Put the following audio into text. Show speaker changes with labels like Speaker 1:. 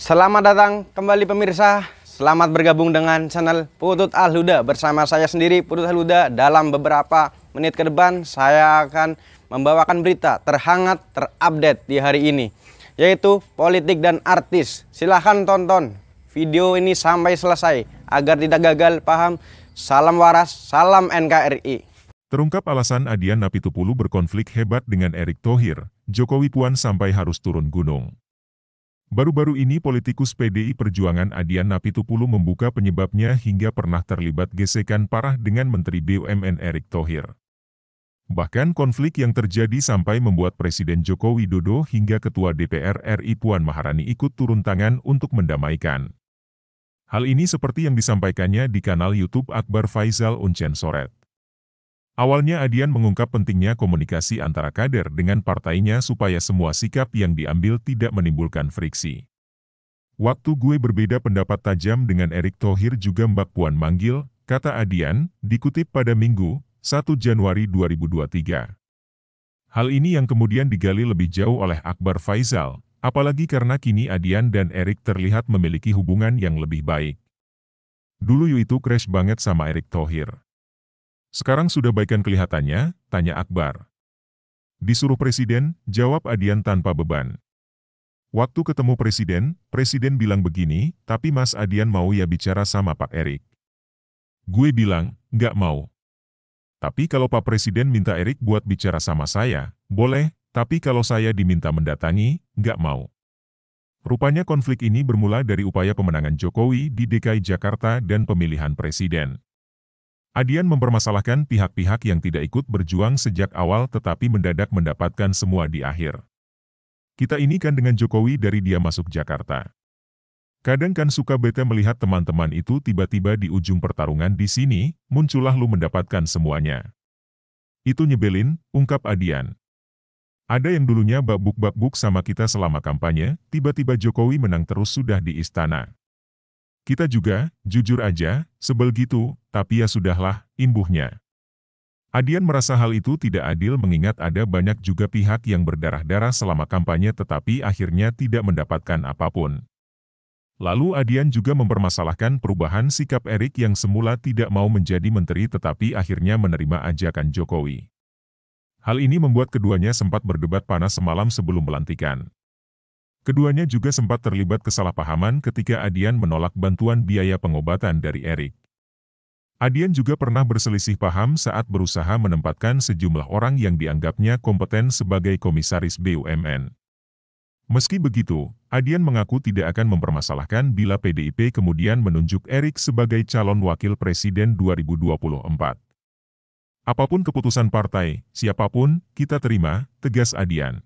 Speaker 1: Selamat datang kembali pemirsa. Selamat bergabung dengan channel Putut Al-Huda. Bersama saya sendiri Putut Al-Huda. Dalam beberapa menit ke depan saya akan membawakan berita terhangat, terupdate di hari ini, yaitu politik dan artis. Silahkan tonton video ini sampai selesai agar tidak gagal paham. Salam waras, salam NKRI.
Speaker 2: Terungkap alasan Adian Apitupulu berkonflik hebat dengan Erick Thohir, Jokowi Puan sampai harus turun gunung. Baru-baru ini politikus PDI Perjuangan Adian Apitupulu membuka penyebabnya hingga pernah terlibat gesekan parah dengan Menteri BUMN Erick Thohir. Bahkan konflik yang terjadi sampai membuat Presiden Joko Widodo hingga Ketua DPR RI Puan Maharani ikut turun tangan untuk mendamaikan. Hal ini seperti yang disampaikannya di kanal YouTube Akbar Faisal Uncensored. Awalnya Adian mengungkap pentingnya komunikasi antara kader dengan partainya supaya semua sikap yang diambil tidak menimbulkan friksi. Waktu gue berbeda pendapat tajam dengan Erick Thohir juga Mbak Puan manggil, kata Adian, dikutip pada Minggu, 1 Januari 2023. Hal ini yang kemudian digali lebih jauh oleh Akbar Faisal, apalagi karena kini Adian dan Erick terlihat memiliki hubungan yang lebih baik. Dulu itu crash banget sama Erick Thohir. Sekarang sudah baikan kelihatannya, tanya Akbar. Disuruh presiden, jawab Adian tanpa beban. Waktu ketemu presiden bilang begini, tapi Mas Adian mau ya bicara sama Pak Erick. Gue bilang, nggak mau. Tapi kalau Pak Presiden minta Erick buat bicara sama saya, boleh, tapi kalau saya diminta mendatangi, nggak mau. Rupanya konflik ini bermula dari upaya pemenangan Jokowi di DKI Jakarta dan pemilihan presiden. Adian mempermasalahkan pihak-pihak yang tidak ikut berjuang sejak awal tetapi mendadak mendapatkan semua di akhir. Kita ini kan dengan Jokowi dari dia masuk Jakarta. Kadang kan suka bete melihat teman-teman itu tiba-tiba di ujung pertarungan di sini, muncullah lu mendapatkan semuanya. Itu nyebelin, ungkap Adian. Ada yang dulunya bakbuk-bakbuk sama kita selama kampanye, tiba-tiba Jokowi menang terus sudah di istana. Kita juga, jujur aja, sebel gitu, tapi ya sudahlah, imbuhnya. Adian merasa hal itu tidak adil mengingat ada banyak juga pihak yang berdarah-darah selama kampanye tetapi akhirnya tidak mendapatkan apapun. Lalu Adian juga mempermasalahkan perubahan sikap Erick yang semula tidak mau menjadi menteri tetapi akhirnya menerima ajakan Jokowi. Hal ini membuat keduanya sempat berdebat panas semalam sebelum pelantikan. Keduanya juga sempat terlibat kesalahpahaman ketika Adian menolak bantuan biaya pengobatan dari Erick. Adian juga pernah berselisih paham saat berusaha menempatkan sejumlah orang yang dianggapnya kompeten sebagai komisaris BUMN. Meski begitu, Adian mengaku tidak akan mempermasalahkan bila PDIP kemudian menunjuk Erick sebagai calon wakil presiden 2024. Apapun keputusan partai, siapapun, kita terima, tegas Adian.